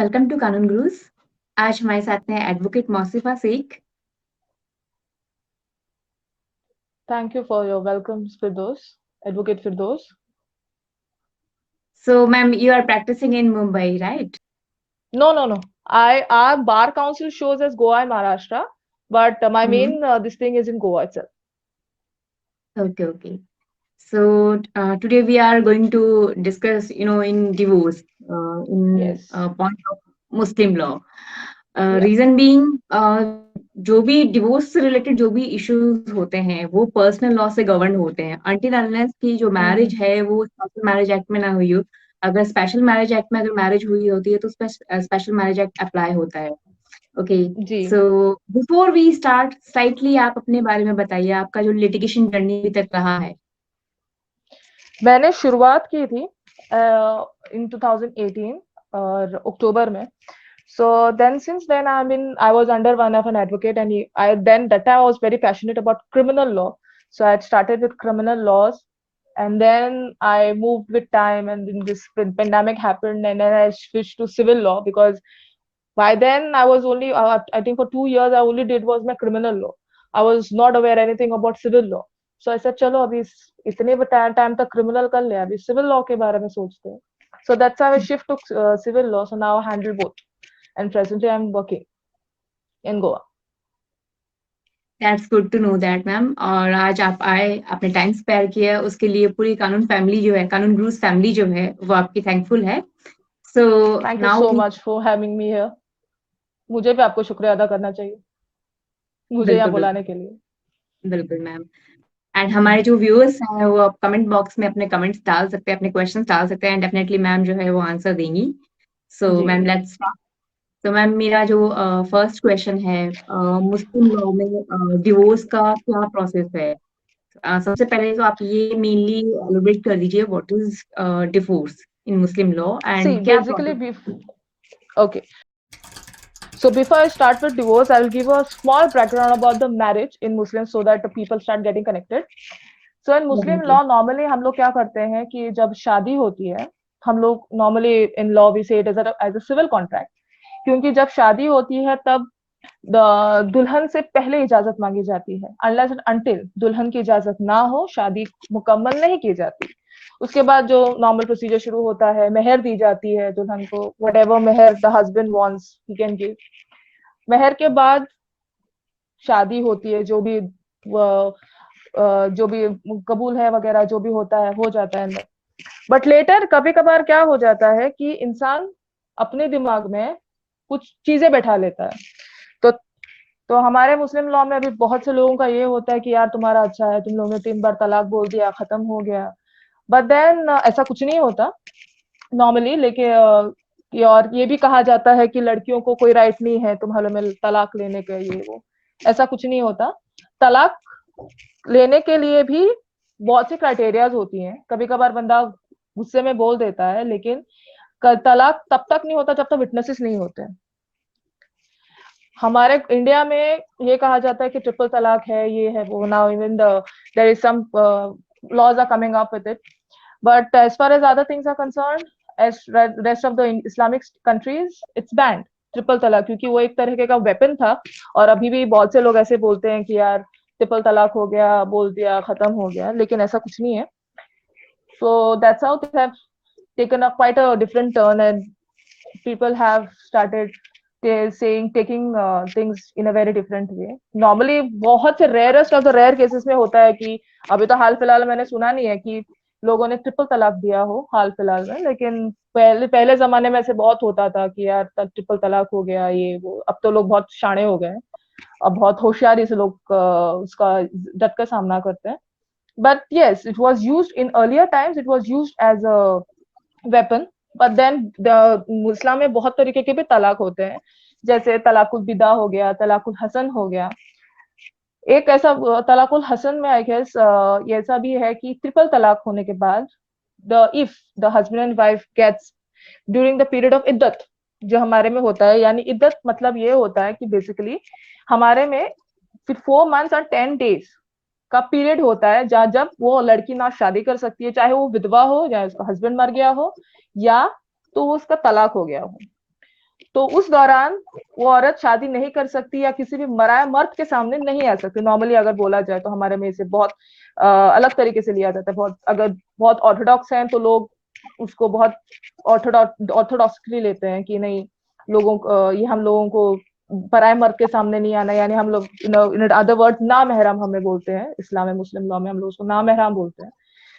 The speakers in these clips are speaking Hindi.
वेलकम टू कानून गुरुज। आज हमारे साथ हैं advocate Mausifa Sheikh. Thank you for your welcome, Firdos, Advocate Firdos. So, ma'am, you are practicing in Mumbai, right? No. Our bar council shows as Goa and Maharashtra, but my Mm-hmm. main this thing is in Goa itself. Okay. So, today we are going to discuss, in divorce, in Yes. point of Muslim law. Yeah. Reason being जो भी डिवोर्स से रिलेटेड जो भी इश्यूज होते हैं वो पर्सनल लॉ से गवर्न होते हैं अनटिल अनलेस की जो मैरिज Mm-hmm. है वो स्पेशल मैरिज एक्ट में ना हुई हो। अगर स्पेशल मैरिज एक्ट में अगर मैरिज हुई होती है तो स्पेशल मैरिज एक्ट अप्लाई होता है। ओके। जी so before we start slightly आप अपने बारे में बताइए, आपका जो लिटिगेशन जर्नी अभी तक रहा है। मैंने शुरुआत की थी इन 2018 और अक्टूबर में. So then since then I was under one of an advocate, and that time I was very passionate about criminal law. So I had started with criminal laws, and then I moved with time, and then this pandemic happened, and then I switched to civil law because by then I was only I think for 2 years I only did was my criminal law. I was not aware anything about civil law. So I said चलो अभी इतने टाइम तक क्रिमिनल कर लिया, अभी सिविल लॉ के बारे में सोचते हैं. So that's how I shift to civil law. So now I handle both, and presently I'm working in Goa. That's good to know that ma'am. और आज आप आए, आपने टाइम स्पेयर किया, उसके लिए पूरी कानून फैमिली जो है, कानून ग्रुज फैमिली जो है वो आपकी थैंकफुल है। सो Thank you now so much for having me here. मुझे भी आपको शुक्रिया अदा करना चाहिए मुझे यहाँ बिल्कुल बुलाने के लिए. बिल्कुल मैम। एंड हमारे जो व्यूअर्स हैं वो आप कमेंट बॉक्स में अपने कमेंट्स डाल सकते हैं, अपने क्वेश्चंस डाल सकते हैं एंड डेफिनेटली मैम जो है वो आंसर देंगी। सो जी मैम लेट्स। तो मैम मेरा जो फर्स्ट क्वेश्चन है, मुस्लिम लॉ में डिवोर्स का क्या प्रोसेस है। सबसे पहले तो आप ये मेनली एलोबरेट कर दीजिए what is divorce in Muslim law see and क्या basically process. okay. So before I start with divorce, I will give a small background about the marriage in Muslims so that the people start getting connected. So in Muslim definitely. law, normally हम लोग क्या करते हैं कि जब शादी होती है, हम लोग normally in law we say it as a civil contract. क्योंकि जब शादी होती है तब दुल्हन से पहले इजाजत मांगी जाती है. अनलेस एंड अनटिल दुल्हन की इजाजत ना हो, शादी मुकम्मल नहीं की जाती. उसके बाद जो नॉर्मल प्रोसीजर शुरू होता है, मेहर दी जाती है दुल्हन को, whatever mehr the husband wants he can give. मेहर के बाद शादी होती है, जो भी कबूल है वगैरह जो भी होता है हो जाता है. बट लेटर कभी कभार क्या हो जाता है कि इंसान अपने दिमाग में कुछ चीजें बैठा लेता है. तो तो हमारे मुस्लिम लॉ में अभी बहुत से लोगों का ये होता है कि यार तुम्हारा अच्छा है, तुम लोगों ने 3 बार तलाक बोल दिया, खत्म हो गया. बट देन ऐसा कुछ नहीं होता नॉर्मली. लेकिन और ये भी कहा जाता है कि लड़कियों को कोई राइट नहीं है तुम्हारे में तलाक लेने का, ये वो. ऐसा कुछ नहीं होता. तलाक लेने के लिए भी बहुत सी क्राइटेरियाज होती हैं. कभी कभार बंदा गुस्से में बोल देता है, लेकिन तलाक तब तक नहीं होता जब तक विटनेसेस नहीं होते हैं. हमारे इंडिया में ये कहा जाता है कि ट्रिपल तलाक है, ये है वो. Now even there is some laws are coming up with it. But as far as other things are concerned, as rest of the Islamic countries, it's banned triple तलाक, क्योंकि वो एक तरह का वेपन था. और अभी भी बहुत से लोग ऐसे बोलते हैं कि यार ट्रिपल तलाक हो गया, बोल दिया, खत्म हो गया, लेकिन ऐसा कुछ नहीं है. So that's how things have taken a quite a different turn, and people have started taking things in a very different way. Normally बहुत से rarest of the rare cases में होता है कि अभी तो हाल फिलहाल मैंने सुना नहीं है कि लोगों ने ट्रिपल तलाक दिया हो हाल फिलहाल में. लेकिन पहले पहले जमाने में ऐसे बहुत होता था कि यार ट्रिपल तलाक हो गया, ये वो. अब तो लोग बहुत शाणे हो गए हैं, अब बहुत होशियारी से लोग उसका डट का सामना करते हैं. But yes, it was used in earlier times, it was used as a weapon. But then Islam में बहुत तरीके के भी तलाक होते हैं, जैसे तलाकुल बिदा हो गया, तलाकुल हसन हो गया. एक ऐसा तलाकुल हसन में आई गेस ये ऐसा भी है कि ट्रिपल तलाक होने के बाद the if the husband and wife gets during the period of iddat, जो हमारे में होता है, यानी इद्दत मतलब ये होता है कि बेसिकली हमारे में फिर 4 months और 10 days का पीरियड होता है जहाँ जब वो लड़की ना शादी कर सकती है, चाहे वो विधवा हो या उसका हस्बैंड मर गया हो या तो उसका तलाक हो गया हो. तो उस दौरान वो औरत शादी नहीं कर सकती या किसी भी मराया मर्द के सामने नहीं आ सकती। नॉर्मली अगर बोला जाए तो हमारे में इसे बहुत अलग तरीके से लिया जाता है। बहुत अगर बहुत ऑर्थोडॉक्स हैं तो लोग उसको बहुत ऑर्थोडॉक्सली लेते हैं कि नहीं, ये हम लोगों को पराये मर्द के सामने नहीं आना, यानी हम लोग इन अदर वर्ड ना महरम हमें बोलते हैं। इस्लाम में, मुस्लिम लॉ में हम लोग उसको ना महरम बोलते हैं।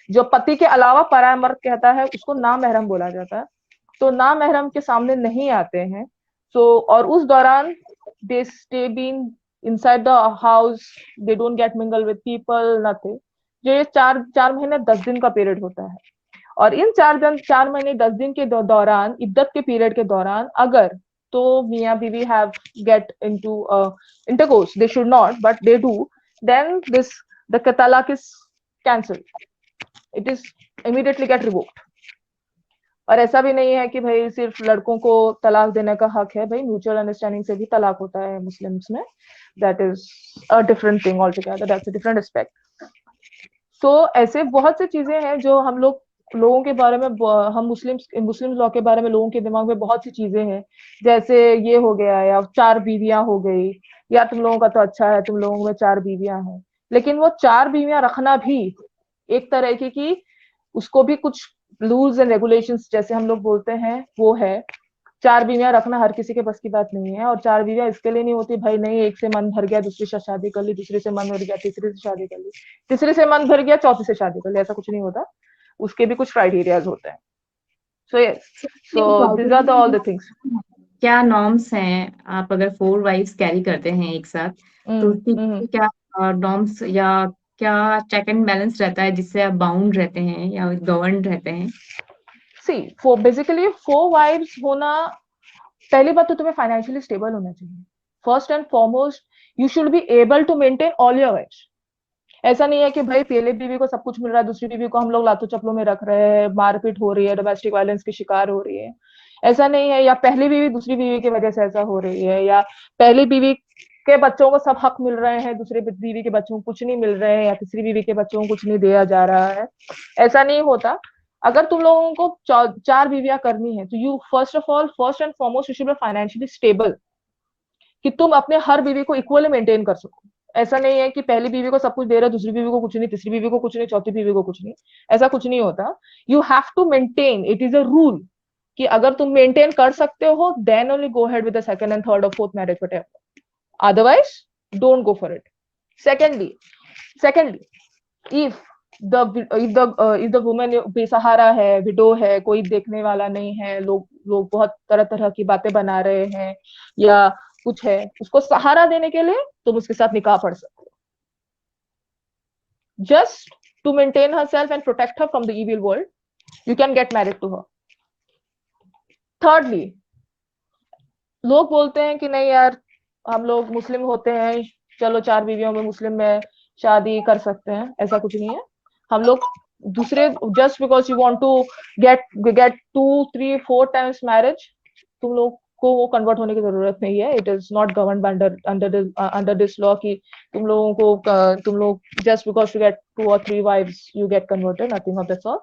जो पति के अलावा पराया मर्द कहता है उसको ना महरम बोला जाता है। तो ना महरम के सामने नहीं आते हैं। और उस दौरान they stay been inside the house, they don't get mingle with people, nothing. जो ये 4 महीने 10 दिन का पीरियड होता है, और इन 4 महीने 10 दिन के दौरान, इद्दत के पीरियड के दौरान, अगर तो मियाँ बीवी have get into intercourse, they should not but they do, then the talaq is cancelled, it is immediately get revoked। और ऐसा भी नहीं है कि भाई सिर्फ लड़कों को तलाक देने का हक है, भाई म्यूचुअल अंडरस्टैंडिंग से भी तलाक होता है मुस्लिम्स में। That is a different thing all together, that's a different aspect. So ऐसे बहुत सी चीजें हैं जो हम लोगों के बारे में, हम मुस्लिम लॉ के बारे में लोगों के दिमाग में बहुत सी चीजें हैं। जैसे ये हो गया, या 4 बीवियां हो गई, या तुम लोगों का तो अच्छा है तुम लोगों में 4 बीवियां हैं। लेकिन वो 4 बीवियां रखना भी एक तरह की उसको भी कुछ रूल्स एंड रेगुलेशंस जैसे हम लोग बोलते हैं वो है। 4 बीवियां रखना हर किसी के बस की बात नहीं है। और 4 बीवियां इसके लिए नहीं होती भाई नहीं, एक से मन भर गया दूसरी से शादी कर ली, दूसरी से मन भर गया तीसरी से शादी कर ली, तीसरी से मन भर गया चौथी से शादी कर ली, ऐसा कुछ नहीं होता। उसके भी कुछ क्राइटेरियाज होते हैं। So yes, so this are the all the things. क्या नॉर्म्स हैं? आप अगर 4 वाइफ्स कैरी करते हैं एक साथ, तो उसके पीछे क्या नॉर्म्स या क्या चेक एंड बैलेंस रहता है जिससे आप बाउंड रहते हैं या गवर्न रहते हैं? सी बेसिकली 4 वाइफ्स होना, पहली बात तो तुम्हें फाइनेंशियली स्टेबल होना चाहिए। First and foremost, you should be able to maintain all your wifes. ऐसा नहीं है कि भाई पहले बीवी को सब कुछ मिल रहा है, दूसरी बीवी को हम लोग लातों चप्पलों में रख रहे हैं, मारपीट हो रही है, डोमेस्टिक वायलेंस की शिकार हो रही है, ऐसा नहीं है। या पहली बीवी दूसरी बीवी की वजह से ऐसा हो रही है, या पहली बीवी के बच्चों को सब हक मिल रहे हैं, दूसरी बीवी के बच्चों को कुछ नहीं मिल रहे हैं, या तीसरी बीवी के बच्चों को कुछ नहीं दिया जा रहा है, ऐसा नहीं होता। अगर तुम लोगों को 4 बीवियां करनी है तो you first and foremost you should be financially stable, कि तुम अपने हर बीवी को इक्वली मेंटेन कर सको। ऐसा नहीं है कि पहली बीवी को सब कुछ दे रहा है, दूसरी बीवी को कुछ नहीं, तीसरी बीवी को कुछ नहीं, चौथी बीवी को कुछ नहीं, ऐसा कुछ नहीं होता। You have to maintain, it is a rule कि अगर तुम मेंटेन कर सकते हो then only go ahead with the second and third और fourth marriage, whatever, otherwise don't go for it. Secondly if the women बेसहारा है, विडो है, कोई देखने वाला नहीं है, लोग बहुत तरह तरह की बातें बना रहे हैं या कुछ है, उसको सहारा देने के लिए तुम उसके साथ निकाह पढ़ सकते हो, just to maintain herself and protect her from the evil world, you can get married to her. Thirdly, लोग बोलते हैं कि नहीं यार हम लोग मुस्लिम होते हैं, चलो 4 बीवियों में मुस्लिम में शादी कर सकते हैं, ऐसा कुछ नहीं है। हम लोग दूसरे, just because you want to get 2, 3, 4 times marriage, तुम लोग को वो कन्वर्ट होने की जरूरत नहीं है। It is not govern under this law कि तुम लोग just because you get 2 or 3 wifes you get converted, nothing of that sort.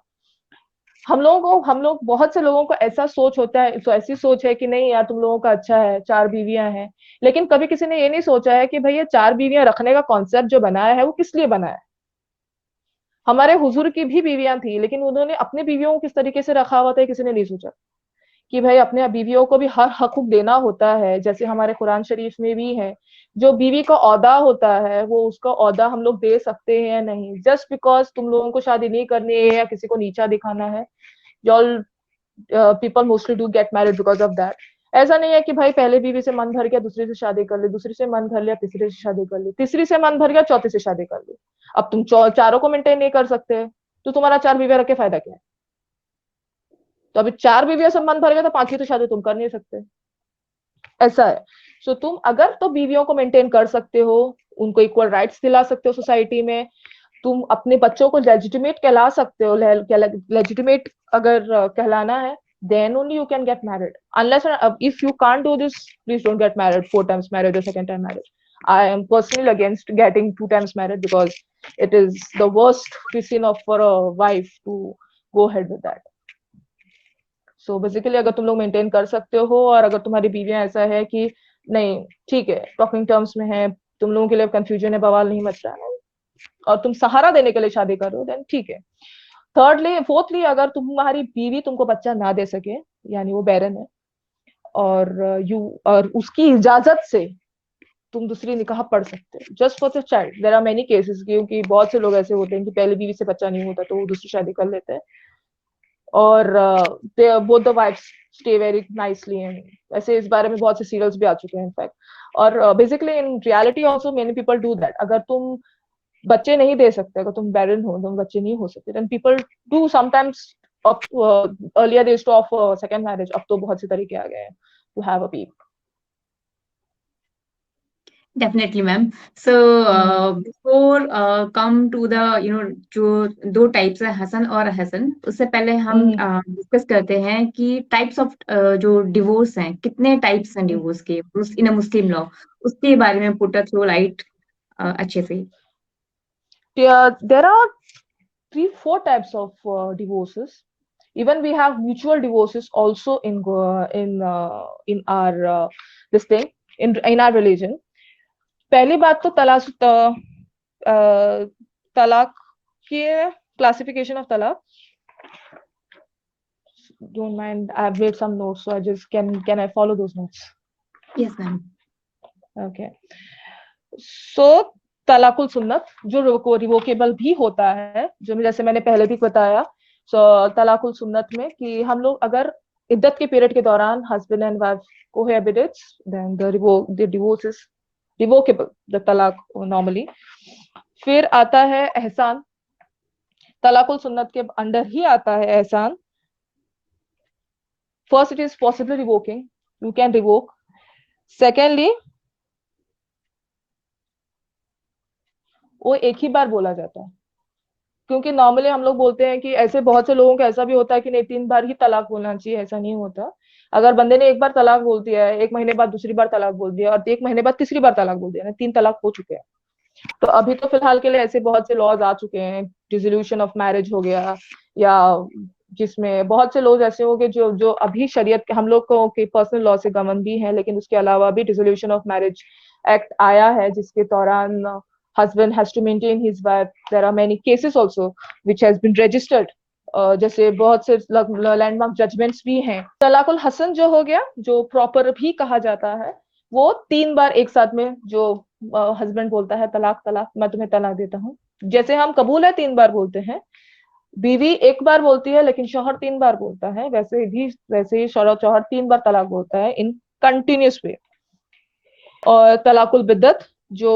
हम लोग बहुत से लोगों को ऐसा सोच होता है, तो ऐसी सोच है कि नहीं यार तुम लोगों का अच्छा है 4 बीवियां हैं, लेकिन कभी किसी ने ये नहीं सोचा है कि भाई ये 4 बीवियां रखने का कॉन्सेप्ट जो बनाया है वो किस लिए बनाया है। हमारे हुजूर की भी बीवियां थी, लेकिन उन्होंने अपने बीवियों को किस तरीके से रखा हुआ था किसी ने नहीं सोचा, कि भाई अपने बीवियों को भी हर हकूक देना होता है। जैसे हमारे कुरान शरीफ में भी है, जो बीवी का औदा होता है वो उसका औदा हम लोग दे सकते हैं या नहीं, जस्ट बिकॉज तुम लोगों को शादी नहीं करनी है या किसी को नीचा दिखाना है। y'all people mostly do get married because of that। ऐसा नहीं है कि भाई पहले बीवी से मन भर गया दूसरी से शादी कर ली, दूसरी से मन भर लिया तीसरी से शादी कर ली, तीसरी से मन भर गया चौथी से शादी कर ली। अब तुम चारों को मेंटेन नहीं कर सकते तो तुम्हारा 4 बीवियां रख के फायदा क्या है। तो अभी 4 बीवियों से मन भर गया तो 5वीं तो शादी तुम कर नहीं सकते, ऐसा है। सो तुम अगर तो बीवियों को मेंटेन कर सकते हो, उनको इक्वल राइट्स दिला सकते हो सोसाइटी में, तुम अपने बच्चों को लेजिटिमेट कहला सकते हो, लेजिटिमेट अगर कहलाना है, then only you can get married। unless if you can't do this, please don't get married 4 times marriage or second time marriage। I am personally against getting 2 times married because it is the worst sin of for a wife to go ahead with that। So basically अगर तुम लोग मेंटेन कर सकते हो, और अगर तुम्हारी बीवियां ऐसा है कि नहीं ठीक है, टॉकिंग टर्म्स में है, तुम लोगों के लिए कंफ्यूजन है, बवाल नहीं मच रहा है, और तुम सहारा देने के लिए शादी कर रहे हो, देन ठीक है। थर्डली फोर्थली, अगर तुम्हारी बीवी तुमको बच्चा ना दे सके, यानी वो बैरन है, और यू और उसकी इजाजत से तुम दूसरी निकाह पढ़ सकते हो, just for the child. There are many cases, क्योंकि बहुत से लोग ऐसे होते हैं कि पहली बीवी से बच्चा नहीं होता तो वो दूसरी शादी कर लेते हैं, और both the wives stay very nicely. And ऐसे इस बारे में बहुत से सीरियल्स भी आ चुके हैं इनफैक्ट। और basically in reality also many people do that. अगर तुम बच्चे नहीं दे सकते, अगर तुम बैरन हो, तुम बच्चे नहीं हो सकते, then people do sometimes earlier age to of second marriage. अब तो बहुत से तरीके आ गए हैं to have a baby. Definitely ma'am. So before come to the जो दो टाइप्स है, हसन और हसन, उससे पहले हम डिस्कस करते हैं कि टाइप्स ऑफ जो डिवोर्स हैं, कितने टाइप्स हैं डिवोर्स के इन अ मुस्लिम लॉ, उसके बारे में पुट अ थ्रो लाइट अच्छे से। There are 3-4 types of divorces. Even we have mutual divorces also in our this thing in our religion. पहली बात तो तलाक की classification of talaq. Don't mind, I've made some notes, so I just can I follow those notes? Yes ma'am. Okay. So तलाकुल सुन्नत जो रिवोकेबल भी होता है, जो जैसे मैंने पहले भी बताया। सो तलाकुल सुन्नत में कि हम लोग अगर इद्दत के पीरियड के दौरान husband and wife cohabitates, then the divorce is revocable, the talaq normally. फिर आता है एहसान। तलाकुल सुन्नत के अंडर ही आता है एहसान। First, it is possible revoking, you can revoke. Secondly, वो एक ही बार बोला जाता है, क्योंकि नॉर्मली हम लोग बोलते हैं कि ऐसे बहुत से लोगों का ऐसा भी होता है कि नहीं 3 बार ही तलाक बोलना चाहिए, ऐसा नहीं होता। अगर बंदे ने एक बार तलाक बोल दिया है, 1 महीने बाद दूसरी बार तलाक बोल दिया, और 1 महीने बाद तीसरी बार तलाक बोल दिया, 3 तलाक हो चुके हैं। तो अभी तो फिलहाल के लिए ऐसे बहुत से लॉज आ चुके हैं, डिसोल्यूशन ऑफ मैरिज हो गया, या जिसमें बहुत से लोग ऐसे हो गए जो जो अभी शरीयत के हम लोग को के पर्सनल लॉ से गवर्न भी है, लेकिन उसके अलावा भी डिसोल्यूशन ऑफ मैरिज एक्ट आया है, जिसके दौरान husband has to maintain his wife. There are many cases also which has been registered. जैसे बहुत से लैंडमार्क जजमेंट्स भी हैं। तलाकुल हसन जो हो गया, जो प्रॉपर भी कहा जाता है, वो 3 बार एक साथ में जो हस्बैंड बोलता है तलाक तलाक, मैं तुम्हें तलाक देता हूँ। जैसे हम कबूल है 3 बार बोलते हैं, बीवी 1 बार बोलती है लेकिन शौहर 3 बार बोलता है, वैसे ही शौहर 3 बार तलाक बोलता है इन कंटिन्यूस वे। और तलाकुल बिद्दत जो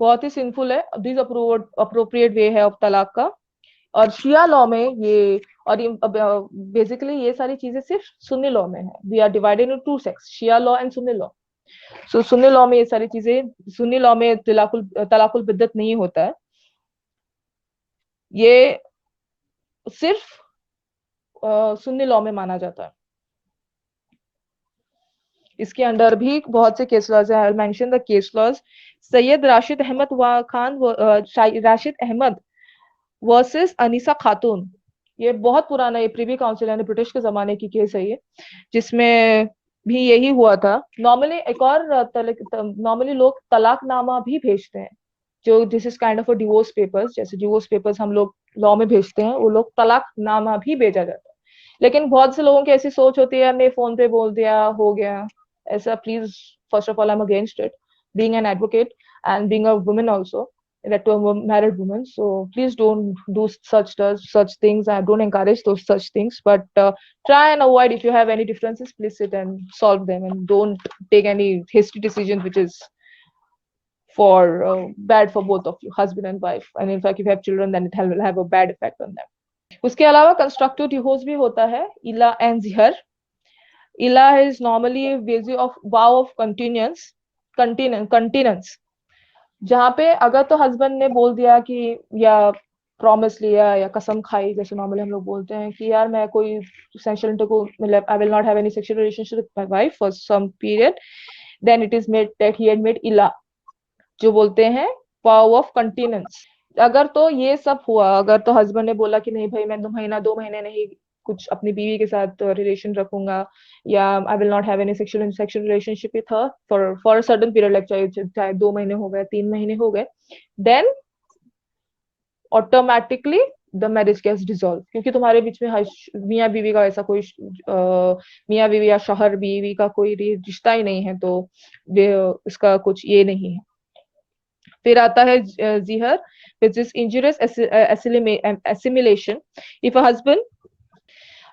बहुत ही सिंफुल है, दिस अप्रोप्रिएट वे है ऑफ तलाक का। और शिया लॉ में ये, और बेसिकली ये सारी चीजें सिर्फ सुन्नी लॉ में है। We are divided in 2 sects, Shia law and Sunni law. So Sunni law में ये सारी चीजें, सुन्नी लॉ में तलाकुल बिद्दत नहीं होता है, ये सिर्फ सुन्नी लॉ में माना जाता है। इसके अंडर भी बहुत से केस लॉज है। I will mention the case laws. Syed Rashid Ahmad Khan Rashid Ahmad versus Anisa Khatoon, ये बहुत पुराना, ये प्रीवी काउंसिल यानी ब्रिटिश के जमाने की केस है ये, जिसमें भी यही हुआ था। नॉर्मली एक और नॉर्मली लोग तलाकनामा भी भेजते हैं, जो this is kind of a divorce papers, जैसे डिवोर्स पेपर्स हम लोग लॉ में भेजते हैं, वो लोग तलाकनामा भी भेजा जाता है। लेकिन बहुत से लोगों की ऐसी सोच होती है, यार ने फोन पे बोल दिया हो गया ऐसा। Please, first of all I am against it, being an advocate and being a woman also, that to a married woman. So please don't do such things. I don't encourage those such things, but try and avoid. If you have any differences, please sit and solve them, and don't take any hasty decision which is for bad for both of you, husband and wife. And in fact, if you have children, then it will have a bad effect on them. उसके अलावा कंस्ट्रक्टिव डिवोर्स भी होता है, इला एंड जिहर। इला is normally a way of vow of continence, जहाँ पे अगर तो हस्बैंड ने बोल दिया कि, या प्रॉमिस लिया या कसम खाई, जैसे नॉर्मली हम लोग बोलते हैं कि यार मैं कोई सेक्सुअल मतलब I will not have any sexual relationship with my wife for some period, then it is made that he had made इला, जो बोलते हैं वाव ऑफ कंटिनेंस। अगर तो ये सब हुआ, अगर तो हस्बैंड ने बोला कि नहीं भाई मैं 2 महीना 2 महीने नहीं कुछ अपनी बीवी के साथ रिलेशन रखूंगा, या I will not have any sexual relationship with her for a certain period, like चाहे 2 महीने हो गए, 3 महीने हो गए, then automatically the marriage gets dissolve, क्योंकि तुम्हारे बीच में मियाँ बीवी का ऐसा कोई मियाँ बीवी या शौहर बीवी का कोई रिश्ता ही नहीं है, तो इसका कुछ ये नहीं है। फिर आता है zihar, which is injurious assimilation. If a husband,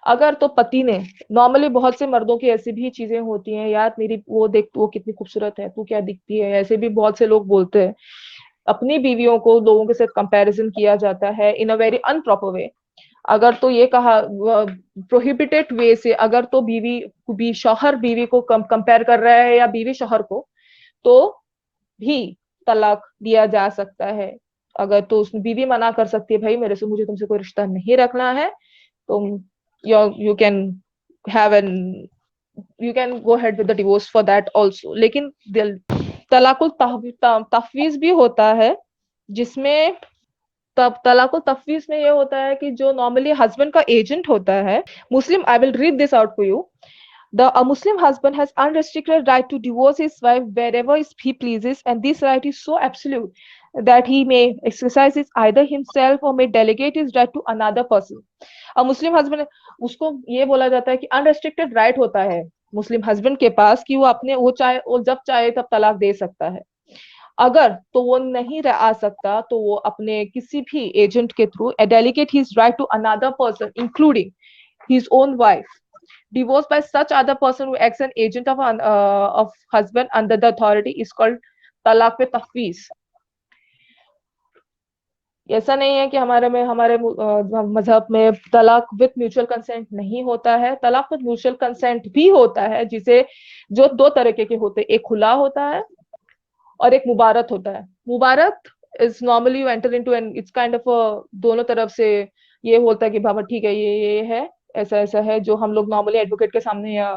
अगर तो पति ने, नॉर्मली बहुत से मर्दों की ऐसी भी चीजें होती हैं, यार मेरी वो देख, वो कितनी खूबसूरत है, तू क्या दिखती है, ऐसे भी बहुत से लोग बोलते हैं, अपनी बीवियों को लोगों के साथ कंपैरिजन किया जाता है इन अ वेरी अनप्रॉपर वे। अगर तो ये कहा प्रोहिबिटेड वे से, अगर तो बीवी शौहर बीवी को कंपेयर कर रहा है या बीवी शौहर को, तो भी तलाक दिया जा सकता है। अगर तो उसमें बीवी मना कर सकती है, भाई मेरे से, मुझे तुमसे कोई रिश्ता नहीं रखना है, तुम you can have an, you can go ahead with the divorce for that also. लेकिन तलाकुल तफवीज भी होता है, जिसमें तब तलाकुल तफवीज में ये होता है कि जो नॉर्मली हस्बैंड का एजेंट होता है, Muslim, I will read this out for you. A Muslim husband has unrestricted right to divorce his wife wherever he pleases, and this right is so absolute that he may exercise it either himself or may delegate his right to another person. A Muslim husband, उसको ये बोला जाता है कि अनरेस्ट्रिक्टेड राइट होता है मुस्लिम हस्बैंड के पास कि वो अपने, वो चाहे, वो जब चाहे तब तलाक दे सकता है। अगर तो वो नहीं आ सकता, तो वो अपने किसी भी एजेंट के through delegate his right to another person including his own wife. Divorce by such other person who acts an agent of husband under the authority is called talaq पे तफवीज। ऐसा नहीं है कि हमारे मजहब में तलाक विद म्यूचुअल कंसेंट नहीं होता है, तलाक विद म्यूचुअल कंसेंट भी होता है, जिसे जो 2 तरीके के होते हैं, एक खुला होता है और एक मुबारत होता है। Mubarat is normally you enter into and it's kind of दोनों तरफ से ये होता है कि बाबा ठीक है, ये है, ऐसा ऐसा है, जो हम लोग नॉर्मली एडवोकेट के सामने, या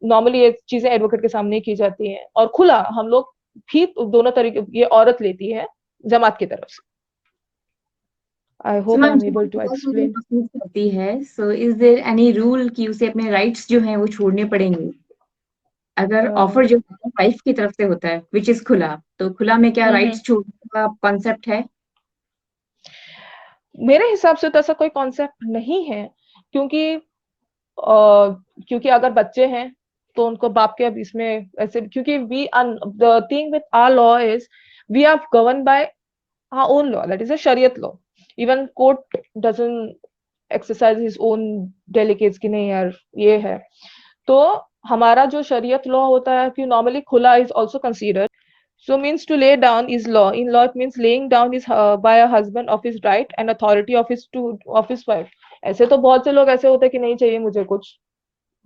नॉर्मली ये चीजें एडवोकेट के सामने की जाती हैं। और खुला हम लोग भी दोनों तरीके, ये औरत लेती है जमात की तरफ से। I So hope I ma'am, am able to explain. करती है, so is there any rule कि उसे अपने राइट्स जो हैं वो छोड़ने पड़ेंगे अगर ऑफर जो वाइफ की तरफ से होता है विच इज खुला, तो खुला में क्या राइट्स छोड़ने का कॉन्सेप्ट है? मेरे हिसाब से तो ऐसा कोई कॉन्सेप्ट नहीं है, क्योंकि क्योंकि अगर बच्चे हैं तो उनको बाप के, अब इसमें ऐसे, क्योंकि we the thing with our law is we are govern by our own law, that is a shariat law. Even court doesn't exercise his own delicates कि नहीं यार ये है। तो हमारा जो शरीयत लॉ होता है कि नॉर्मली खुला is also considered, so means to lay down is law. In law it means laying down is by a husband of his right and authority of his wife. ऐसे तो बहुत से लोग ऐसे होते हैं कि नहीं चाहिए मुझे कुछ,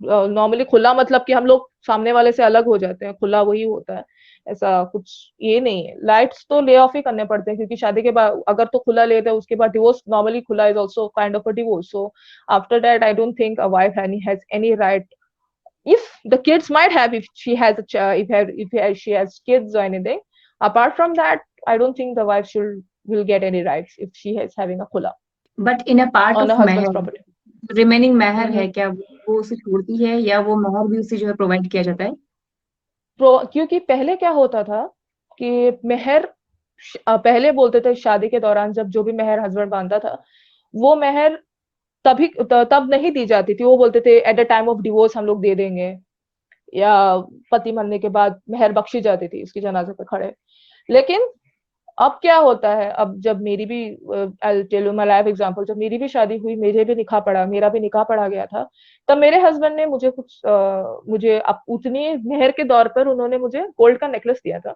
नॉर्मली खुला मतलब कि हम लोग सामने वाले से अलग हो जाते हैं, खुला वही होता है, ऐसा कुछ ये नहीं है। राइट्स तो ले ऑफ ही करने पड़ते हैं, क्योंकि शादी के बाद अगर तो खुला लेते हैं उसके बाद डिवोर्स, नॉर्मली खुला is also kind of a divorce. So after that I don't think a wife has any right, if the kids might have, if she has a she has kids or anything. Apart from that, I don't think the wife should will get any rights if she is having a khula but in a part on of a husband's mehr, property. Remaining महर है क्या वो उसे छोड़ती है, या वो महर भी उसे जो है प्रोवाइड किया जाता है? क्योंकि पहले क्या होता था कि मेहर, पहले बोलते थे शादी के दौरान जब जो भी मेहर हस्बैंड बांधता था, वो मेहर तब नहीं दी जाती थी। वो बोलते थे eight the time of divorce हम लोग दे देंगे, या पति मरने के बाद मेहर बख्शी जाती थी उसकी जनाजे पे खड़े। लेकिन अब क्या होता है, अब जब मेरी भी, I tell you my life example, जब मेरी भी शादी हुई, मेरे भी निकाह पड़ा, मेरा भी निकाह पड़ा गया था, तब मेरे हस्बैंड ने मुझे कुछ मुझे अब उतनी मेहर के दौर पर उन्होंने मुझे गोल्ड का नेकलेस दिया था।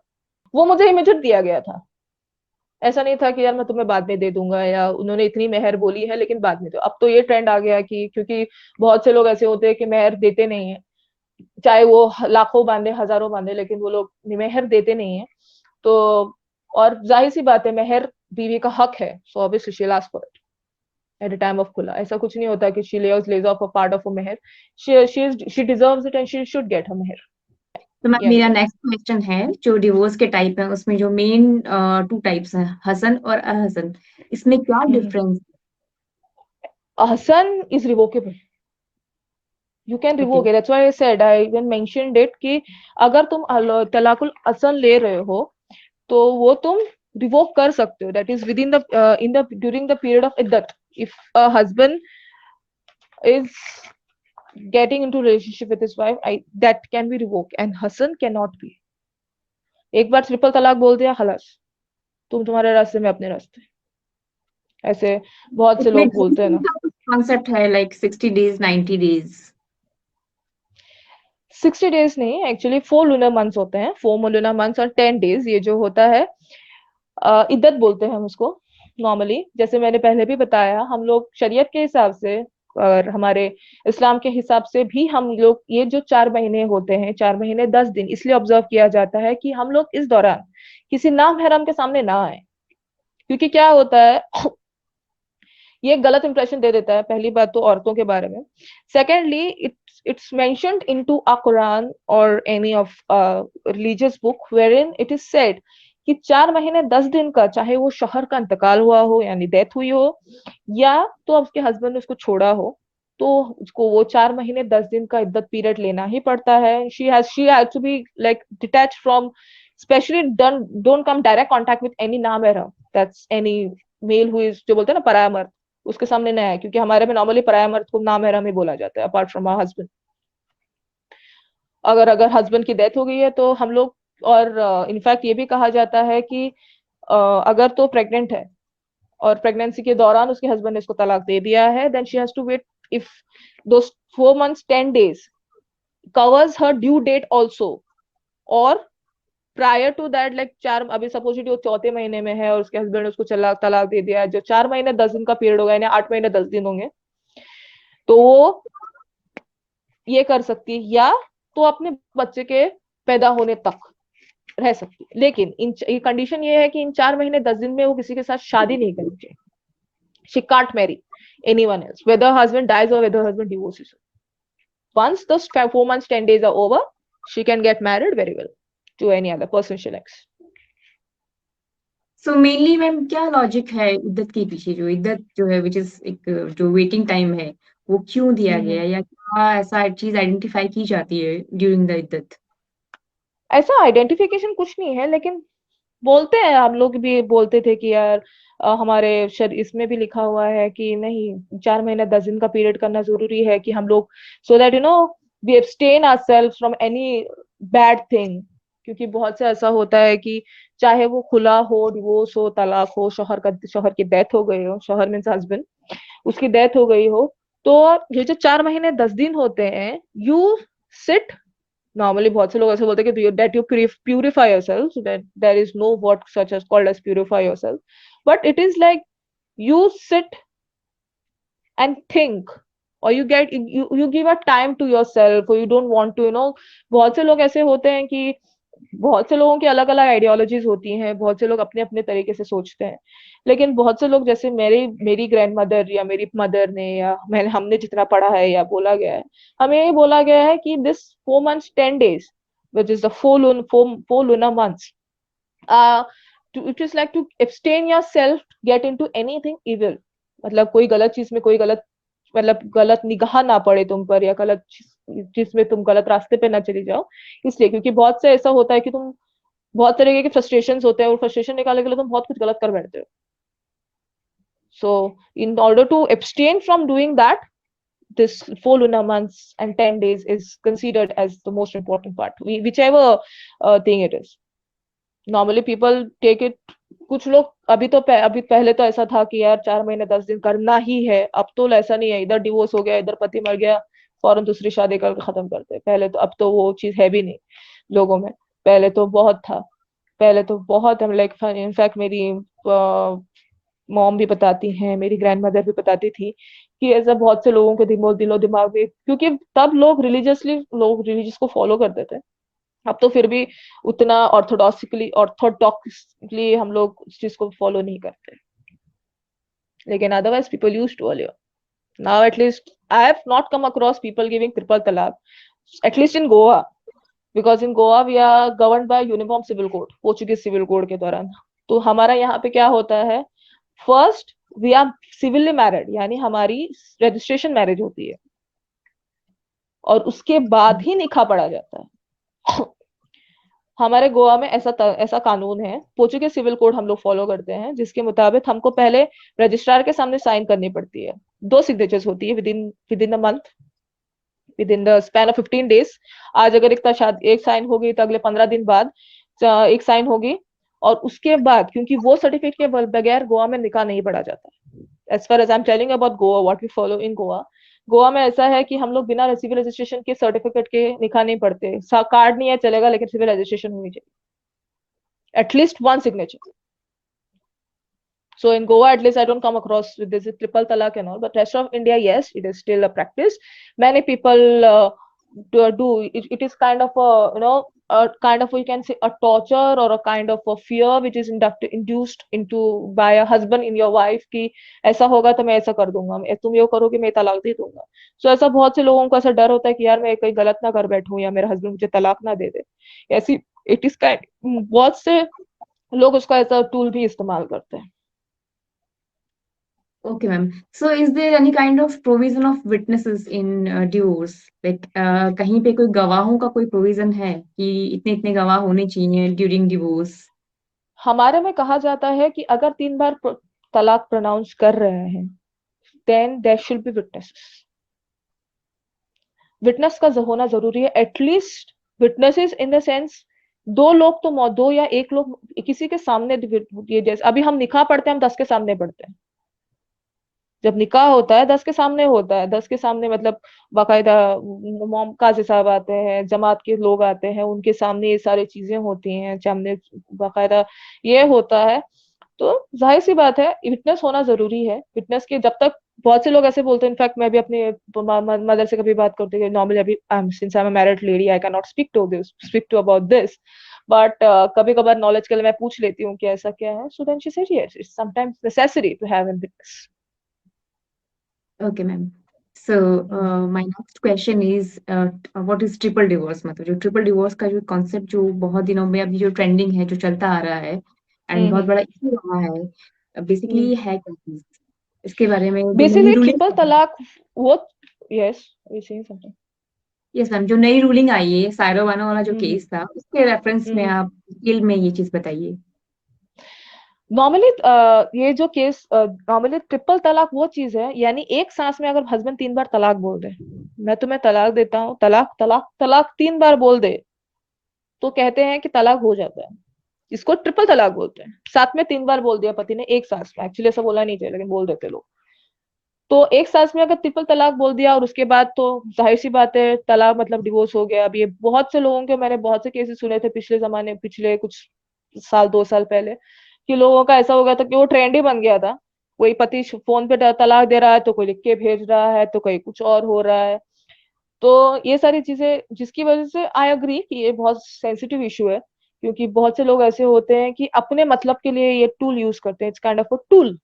वो मुझे इमीडिएट दिया गया था, ऐसा नहीं था कि यार मैं तुम्हें बाद में दे दूंगा, या उन्होंने इतनी मेहर बोली है लेकिन बाद में दो। अब तो ये ट्रेंड आ गया कि, क्योंकि बहुत से लोग ऐसे होते हैं कि मेहर देते नहीं है, चाहे वो लाखों बांधे हजारों बांधे, लेकिन वो लोग मेहर देते नहीं है। तो और जाहिर सी बात है, मेहर बीवी का हक है, so obviously she will ask for it at the time of khula. ऐसा कुछ नहीं होता कि she lays of a part of a mehr, she deserves it and she should get her mehr. तो मैम, मेरा नेक्स्ट क्वेश्चन है, जो डिवोर्स के टाइप है उसमें जो मेन 2 टाइप्स हैं, हसन और अहसन, इसमें क्या difference? Ahsan is revocable, You can revoke Okay. it. That's why I said, I even mentioned it कि अगर तुम तलाकुल असल ले रहे हो तो वो तुम रिवोक कर सकते हो. That is within the in the during the period of iddat. If a husband is getting into relationship with his wife, that can be revoked and husband cannot be. एक बार ट्रिपल तलाक बोल दिया, खलास, तुम तुम्हारे रास्ते में अपने रास्ते. ऐसे बहुत से इसमें लोग बोलते हैं ना. कॉन्सेप्ट है लाइक 60 डेज 90 डेज. 60 डेज नहीं, एक्चुअली 4 lunar मंथ्स होते हैं. 4 lunar मंथ्स और 10 डेज. ये जो होता है इद्दत बोलते हैं हम उसको नॉर्मली. जैसे मैंने पहले भी बताया, हम लोग शरीयत के हिसाब से और हमारे इस्लाम के हिसाब से भी हम लोग ये जो 4 महीने होते हैं, 4 महीने 10 दिन, इसलिए ऑब्जर्व किया जाता है कि हम लोग इस दौरान किसी नामहरम के सामने ना आए. क्योंकि क्या होता है, ये गलत इंप्रेशन दे देता है, पहली बात तो औरतों के बारे में. Secondly, it's mentioned into a Quran or any of religious book wherein it is said कि 4 महीने 10 दिन का, चाहे वो शौहर का इंतकाल हुआ हो यानी डेथ हुई हो, या तो उसके हस्बैंड ने उसको छोड़ा हो, तो उसको वो 4 महीने 10 दिन का इद्दत पीरियड लेना ही पड़ता है. she has to be like detached from, especially don't come direct contact with any नामहरम. That's any male who is, जो बोलते हैं ना पराया मर्द, उसके सामने नहीं आए. क्योंकि हमारे में नॉर्मली पराया मर्द को नामहरम ही बोला जाता है अपार्ट फ्रॉम आवर हस्बैंड. अगर हस्बैंड की डेथ हो गई है तो हम लोग, और इनफैक्ट ये भी कहा जाता है कि अगर तो प्रेग्नेंट है और प्रेगनेंसी के दौरान उसके हस्बैंड ने उसको तलाक दे दिया है, then she has to wait. If those 4 months 10 days covers her due date also, और प्रायर टू दैट, लाइक चार, अभी सपोज वो 4थे महीने में है और उसके हस्बैंड ने उसको तलाक दे दिया है, जो 4 महीने 10 दिन का पीरियड होगा, यानी 8 महीने 10 दिन होंगे, तो वो ये कर सकती है, या तो अपने बच्चे के पैदा होने तक रह सकती है. लेकिन कंडीशन ये है कि इन 4 महीने 10 दिन में वो किसी के साथ शादी नहीं करनी चाहिए. She can't marry anyone else, whether husband dies or whether husband divorces her. Once those 4 months 10 days are over, she can get married very well to any other person she likes. So mainly ma'am क्या लॉजिक है इद्दत के पीछे, जो इद्दत जो है विच इज एक जो वेटिंग टाइम है वो क्यों दिया गया है, या क्या ऐसा चीज आइडेंटिफाई की जाती है ड्यूरिंग द इद्दत? ऐसा आइडेंटिफिकेशन कुछ नहीं है, लेकिन बोलते हैं, हम लोग भी बोलते थे कि यार हमारे इसमें भी लिखा हुआ है कि नहीं, 4 महीने 10 दिन का पीरियड करना जरूरी है कि हम लोग, so that we abstain ourselves from any bad thing. क्योंकि बहुत से ऐसा होता है कि चाहे वो खुला हो, डिवोर्स हो, तलाक हो, शौहर की डेथ हो गई हो, शौहर मीन्स हस्बैंड, उसकी डेथ हो गई हो, तो ये जो 4 महीने 10 दिन होते हैं, यू सिट. Normally बहुत से लोग ऐसे बोलते हैं कि that you purify yourself, so that there is no what such as called as purify yourself, but it is like you sit and think, or you give a time to yourself, or you don't want to बहुत से लोग ऐसे होते हैं कि बहुत से लोगों की अलग अलग आइडियोलॉजीज होती हैं, बहुत से लोग अपने अपने तरीके से सोचते हैं. लेकिन बहुत से लोग, जैसे मेरी ग्रैंड मदर या मेरी मदर ने, या हमने जितना पढ़ा है या बोला गया है, हमें ये बोला गया है कि this 4 months 10 days, which is the four lunar months, it is like to abstain yourself, get into anything evil. मतलब कोई गलत चीज में, कोई गलत, मतलब गलत निगाह ना पड़े तुम पर, या गलत चीज में तुम गलत रास्ते पे ना चली जाओ. इसलिए क्योंकि बहुत से ऐसा होता है कि तुम, बहुत तरीके के फ्रस्ट्रेशन होते हैं, और फ्रस्ट्रेशन निकालने के लिए तुम बहुत कुछ गलत कर बैठते हो. So in order to abstain from doing that, this 4 lunar months and 10 days is considered as the most important part, whichever thing it is. Normally people take it, कुछ लोग अभी पहले तो ऐसा था कि यार 4 महीने 10 दिन करना ही है. अब तो ऐसा नहीं है, इधर डिवोर्स हो गया, इधर पति मर गया, फौरन दूसरी शादी करके खत्म करते हैं. पहले तो, अब तो वो चीज है भी नहीं लोगों में. पहले तो बहुत था, पहले तो बहुत, हम लाइक इनफैक्ट मेरी मॉम भी बताती हैं, मेरी ग्रैंड मदर भी बताती थी कि ऐसा बहुत से लोगों के दिलो दिमाग में, क्योंकि तब लोग रिलीजियस को फॉलो करते थे. अब तो फिर भी उतना ऑर्थोडॉक्सली हम लोग उस चीज को फॉलो नहीं करते. लेकिन otherwise people used to earlier. Now at least I have not come across people giving triple talaq, at least in Goa, because in Goa we are govern by uniform civil code, Portuguese civil code के दौरान. तो हमारा यहाँ पे क्या होता है, first we are civilly married, यानी हमारी रजिस्ट्रेशन मैरिज होती है, और उसके बाद ही निकाह पढ़ा जाता है। हमारे गोवा में ऐसा कानून है, पोर्चुगीज सिविल कोड हम लोग फॉलो करते हैं, जिसके मुताबिक हमको पहले रजिस्ट्रार के सामने साइन करनी पड़ती है। 2 सिग्नेचर्स होती है with in the month, with in the span of 15 days. आज अगर एक साइन होगी तो अगले 15 दिन बाद एक साइन होगी, और उसके बाद, क्योंकि वो सर्टिफिकेट के बगैर गोवा में निकाह नहीं पढ़ा जाता। As far as I am telling about Goa, what we follow in Goa, Goa में ऐसा है कि हम लोग बिना सिविल रजिस्ट्रेशन के सर्टिफिकेट के निकाह नहीं पढ़ते। कार्ड नहीं है चलेगा, लेकिन सिविल रजिस्ट्रेशन होनी चाहिए, at least 1 signature. So in Goa, at least I don't come across with this triple talaq and all, but rest of India, yes, it is still a practice. Many people do. It is kind of a kind of, you can say, a torture or a kind of a fear which is induced into by a husband in your wife कि ऐसा होगा तो मैं ऐसा कर दूंगा, तुम ये करोगे मैं तलाक दे दूंगा। So ऐसा बहुत से लोगों को ऐसा डर होता है कि यार मैं कहीं गलत ना कर बैठूं, या मेरा हस्बैंड मुझे तलाक ना दे दे। ऐसी इट इज बहुत से लोग उसका ऐसा टूल भी इस्तेमाल करते हैं। Okay, ma'am. So, is there any kind of provision of witnesses in divorce? Like, कहीं पे कोई गवाहों का कोई provision है कि इतने इतने गवाह होने चाहिए during divorce? हमारे में कहा जाता है कि अगर 3 बार तलाक प्रोनाउंस कर रहे हैं, then there should be witnesses. Witness का होना जरूरी है, at least witnesses in the sense 2 लोग तो 2 या 1 लोग किसी के सामने। ये जैसे अभी हम निकाह पढ़ते हैं, हम 10 के सामने पढ़ते हैं। जब निकाह होता है 10 के सामने होता है। 10 के सामने मतलब बाकायदा मोम काजी साहब आते हैं, जमात के लोग आते हैं, उनके सामने ये सारी चीजें होती हैं, सामने बाकायदा ये होता है। तो जाहिर सी बात है, विटनेस होना जरूरी है। विटनेस के जब तक बहुत से लोग ऐसे बोलते हैं, इनफैक्ट मैं भी अपने मदर से कभी बात करती हूँ, नॉर्मली अभी since I am a married lady I can not speak to about this, but कभी कभार नॉलेज के लिए मैं पूछ लेती हूँ कि ऐसा क्या है। So then she said yes, it's sometimes necessary to have an witness. Okay, ma'am. So, my next question is, what is triple divorce? मतलब जो triple divorce का जो concept जो बहुत दिनों में अभी जो trending है, जो चलता आ रहा है, and बहुत बड़ा issue रहा है, basically ये है क्या चीज? इसके बारे में जो नई बेसिकली रूलिंग, ट्रिपल तलाक वो, yes, we saying something. Yes ma'am, जो नई रूलिंग आई है, सायरो बानो वाला जो हम्म केस था, उसके रेफरेंस में हम्म आप डिटेल में ये चीज बताइए। नॉर्मली ये जो केस, नॉर्मली ट्रिपल तलाक वो चीज है, यानी एक सांस में अगर हस्बैंड 3 बार तलाक बोल दे, मैं तुम्हें तलाक देता हूँ, तलाक तलाक तलाक 3 बार बोल दे, तो कहते हैं कि तलाक हो जाता है। इसको ट्रिपल तलाक बोलते हैं। साथ में 3 बार बोल दिया पति ने एक सांस में, एक्चुअली ऐसा बोलना नहीं चाहिए लेकिन बोल देते लोग। तो एक सांस में अगर ट्रिपल तलाक बोल दिया, और उसके बाद तो जाहिर सी बात है तलाक मतलब डिवोर्स हो गया। अब ये बहुत से लोगों के, मैंने बहुत से केसेस सुने थे पिछले कुछ साल 2 साल पहले, कि लोगों का ऐसा हो गया था कि वो ट्रेंड ही बन गया था। कोई पति फोन पे तलाक दे रहा है, तो कोई लिख के भेज रहा है, तो कोई कुछ और हो रहा है। तो ये सारी चीजें, जिसकी वजह से आई अग्री कि ये बहुत सेंसिटिव इशू है, क्योंकि बहुत से लोग ऐसे होते हैं कि अपने मतलब के लिए ये टूल यूज करते हैं। It's kind of a tool.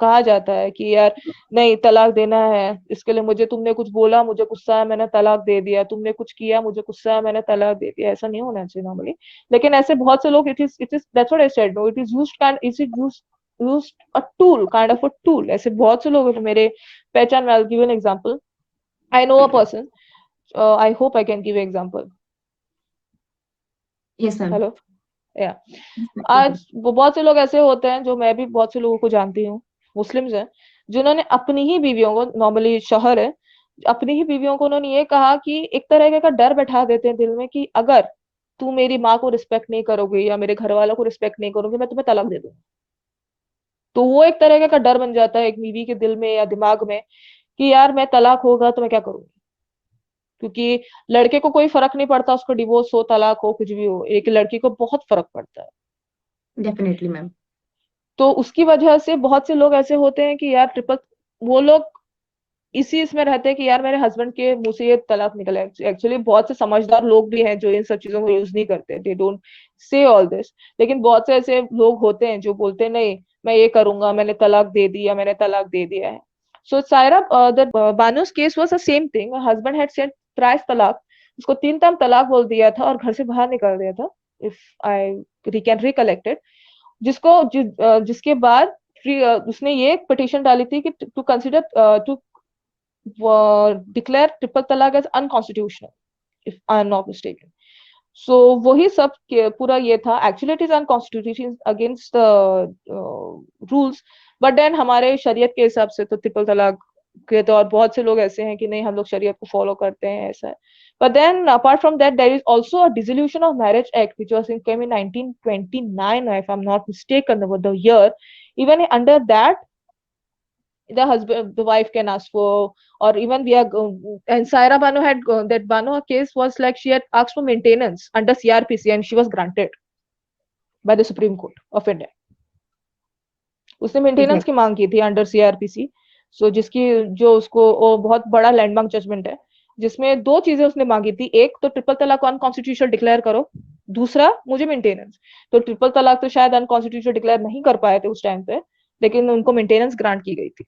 कहा जाता है कि यार नहीं, तलाक देना है, इसके लिए मुझे, तुमने कुछ बोला, मुझे गुस्सा है, मैंने तलाक दे दिया, तुमने कुछ किया, मुझे गुस्सा है, मैंने तलाक दे दिया। ऐसा नहीं होना चाहिए नॉर्मली, लेकिन ऐसे बहुत से लोग, it is that's what I said, no, it is used kind is it used a tool, kind of a tool. ऐसे बहुत से लोग हैं मेरे पहचान में। I will give an example. I know a person, I hope I can give example. Yes ma'am. Hello, या आज वो बहुत से लोग ऐसे होते हैं, जो मैं भी बहुत से लोगों को जानती हूँ, मुस्लिम्स हैं, जिन्होंने अपनी ही बीवियों को, नॉर्मली शौहर है, अपनी ही बीवियों को उन्होंने ये कहा कि एक तरह का डर बैठा देते हैं दिल में कि अगर तू मेरी माँ को रिस्पेक्ट नहीं करोगे या मेरे घर वालों को रिस्पेक्ट नहीं करोगे, मैं तुम्हें तलाक दे दूंगा। तो वो एक तरह का डर बन जाता है एक बीवी के दिल में या दिमाग में, कि यार मैं तलाक होगा तो मैं क्या करूंगी। क्योंकि लड़के को कोई फर्क नहीं पड़ता, उसको डिवोर्स हो, तलाक हो, कुछ भी हो, एक लड़की को बहुत फर्क पड़ता है। Definitely ma'am. तो उसकी वजह से बहुत से लोग ऐसे होते हैं कि यार ट्रिपल, वो लोग इसी इसमें रहते हैं कि यार मेरे हस्बैंड के मुंह से ये तलाक निकला है। एक्चुअली बहुत से समझदार लोग भी हैं जो इन सब चीजों को यूज नहीं करते, they don't say all this. लेकिन बहुत से ऐसे लोग होते हैं जो बोलते हैं नहीं, मैं ये करूंगा, मैंने तलाक दे दिया, मैंने तलाक दे दिया है। So Saira, the Bano's case was the same thing. Husband had said thrice talaq, उसको 3 टाइम तलाक बोल दिया था और घर से बाहर निकाल दिया था, इफ आई कैन रिकलेक्टेड। जिसके बाद उसने ये पिटीशन डाली थी कि to consider, to declared triple talaq as unconstitutional, if I am not mistaken. So वही सब पूरा ये था. Actually it is unconstitutional against the rules, but then हमारे शरीयत के हिसाब से तो ट्रिपल तलाक के तो, और बहुत से लोग ऐसे हैं कि नहीं हम लोग शरीयत को फॉलो करते हैं, ऐसा है. But then apart from that, there is also a Dissolution of Marriage Act which was came in 1929, if I'm not mistaken about the year. Even under that, the wife can ask for, or even we are, and Saira Banu had that Banu case was like she had asked for maintenance under CRPC and she was granted by the Supreme Court of India. उसने मेंटेनेंस की मांग की थी अंडर सीआरपीसी. सो जिसकी जो उसको वो बहुत बड़ा लैंडमार्क जजमेंट है, जिसमें दो चीजें उसने मांगी थी. एक तो ट्रिपल तलाक को अनकॉन्स्टिट्यूशनल डिक्लेयर करो, दूसरा मुझे मेंटेनेंस. तो ट्रिपल तलाक तो शायद अनकॉन्स्टिट्यूशनल डिक्लेयर नहीं कर पाए थे उस टाइम पे, लेकिन उनको मेंटेनेंस ग्रांट की गई थी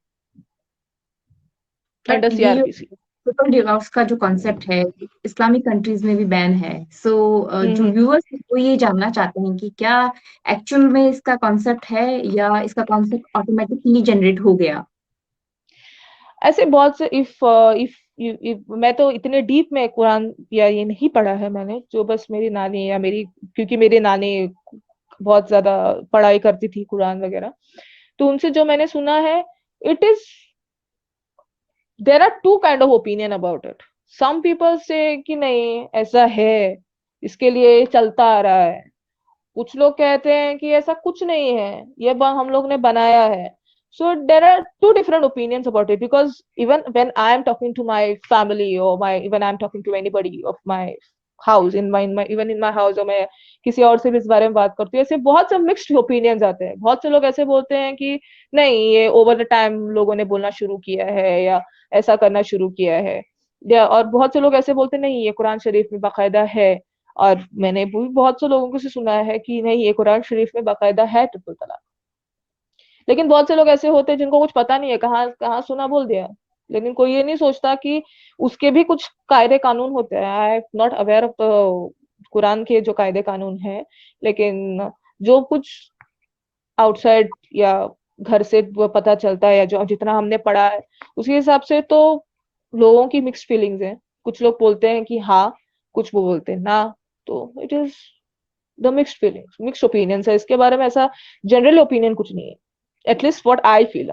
अंडर सीआरपीसी. ट्रिपल डिवोर्स का जो कॉन्सेप्ट है इस्लामिक कंट्रीज में भी बैन है. सो जो व्यूअर्स वो ये जानना चाहते हैं कि क्या एक्चुअल में इसका कॉन्सेप्ट है या इसका कॉन्सेप्ट ऑटोमेटिकली जनरेट हो गया. ऐसे बहुत से इफ मैं तो इतने डीप में कुरान या ये नहीं पढ़ा है मैंने, जो बस मेरी नानी या मेरी, क्योंकि मेरी नानी बहुत ज्यादा पढ़ाई करती थी कुरान वगैरह, तो उनसे जो मैंने सुना है, it is there are two kind of opinion about it. Some people से कि नहीं ऐसा है, इसके लिए चलता आ रहा है. कुछ लोग कहते हैं कि ऐसा कुछ नहीं है, ये हम लोग ने बनाया है. So there are two different opinions about it, because even when I am talking to my family, or even I am talking to anybody of my house, even in my house, or मैं किसी और से भी इस बारे में बात करती हूँ, ऐसे बहुत से मिक्स्ड ओपिनियंस आते हैं. बहुत से लोग ऐसे बोलते हैं कि नहीं ये ओवर द टाइम लोगों ने बोलना शुरू किया है या ऐसा करना शुरू किया है, या और बहुत से लोग ऐसे बोलते हैं नहीं ये कुरान शरीफ में बाकायदा है. और मैंने भी बहुत से लोगों को से सुना है कि नहीं ये कुरान शरीफ में बाकायदा है ट्रिपल तलाक. लेकिन बहुत से लोग ऐसे होते हैं जिनको कुछ पता नहीं है, कहाँ कहाँ सुना बोल दिया. लेकिन कोई ये नहीं सोचता कि उसके भी कुछ कायदे कानून होते हैं. I am not aware of Quran के जो कायदे कानून है, लेकिन जो कुछ आउटसाइड या घर से पता चलता है या जो जितना हमने पढ़ा है उसके हिसाब से तो लोगों की मिक्स्ड फीलिंग्स हैं. कुछ लोग बोलते हैं कि हाँ, कुछ वो बोलते हैं ना. तो it is the mixed feelings, mixed opinions है. इसके बारे में ऐसा जनरल ओपिनियन कुछ नहीं है, at least what I feel.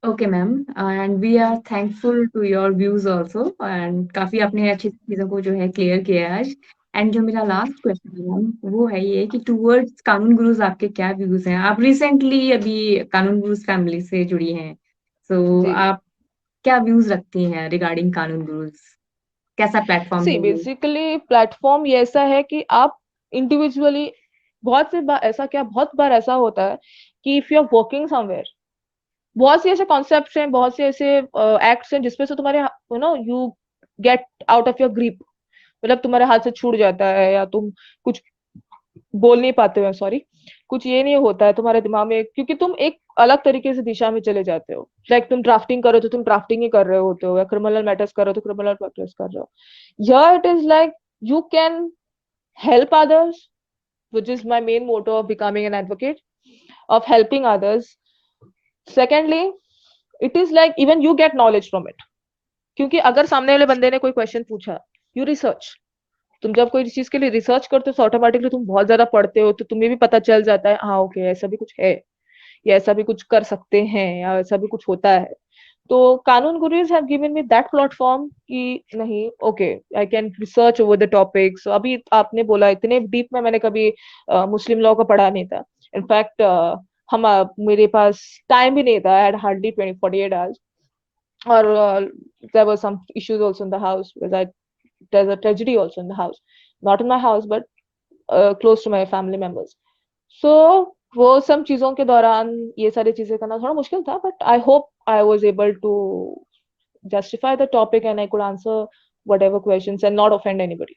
Okay ma'am, and we are thankful to your views also, and काफी आपने अच्छी चीजों को जो है क्लियर किया है आज. एंड जो मेरा लास्ट क्वेश्चन है मैम वो है ये कि टूवर्ड्स कानून गुरुज आपके क्या व्यूज हैं. आप रिसेंटली अभी कानून गुरुज फैमिली से जुड़ी हैं, सो आप क्या व्यूज रखती हैं रिगार्डिंग कानून गुरुज. कैसा प्लेटफॉर्म सी है ये? बेसिकली प्लेटफॉर्म ये ऐसा है कि आप इंडिविजुअली, बहुत से बार ऐसा क्या बहुत बार ऐसा होता है कि if you are working somewhere, बहुत से ऐसे कॉन्सेप्ट्स हैं, बहुत से ऐसे एक्ट्स हैं जिसपे से तुम्हारे you get out of your grip. मतलब तुम्हारे हाथ से छूट जाता है या तुम कुछ बोल नहीं पाते हो, सॉरी, कुछ ये नहीं होता है तुम्हारे दिमाग में, क्योंकि तुम एक अलग तरीके से दिशा में चले जाते हो. लाइक तुम ड्राफ्टिंग करो तो तुम ड्राफ्टिंग ही कर रहे होते हो, या क्रिमिनल मैटर्स करो तो क्रिमिनल मैटर्स कर रहे हो. Here it is like you can help others, which is my main motto of becoming an advocate, of helping others. Secondly, it is like even you get knowledge from it. क्योंकि अगर सामने वाले बंदे ने कोई क्वेश्चन पूछा, यू रिसर्च. तुम जब कोई चीज के लिए रिसर्च करते हो तो ऑटोमेटिकली तुम बहुत ज्यादा पढ़ते हो, तो तुम्हें भी पता चल जाता है हाँ ओके ऐसा भी कुछ है, या ऐसा भी कुछ कर सकते हैं, या ऐसा भी कुछ होता है. तो Kanoon Gurus have given me that platform कि नहीं okay I can research over the topics. अभी आपने बोला इतने डीप में मैंने कभी मुस्लिम लॉ का पढ़ा नहीं था. इनफैक्ट हम मेरे पास टाइम भी नहीं था. I had hardly 48 hours. और there were some issues also in the house because there's a tragedy also in the house, not in my house but close to my family members. So वो सब चीजों के दौरान ये सारी चीजें करना थोड़ा मुश्किल था, but I hope I was able to justify the topic and I could answer whatever questions and not offend anybody.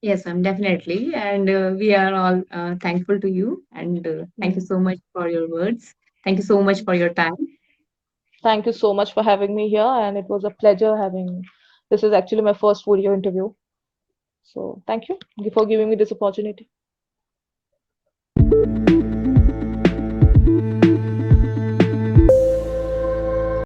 Yes, ma'am, definitely. And we are all thankful to you. And thank you so much for your words. Thank you so much for your time. Thank you so much for having me here, and it was a pleasure having. This is actually my first video interview. So thank you for giving me this opportunity.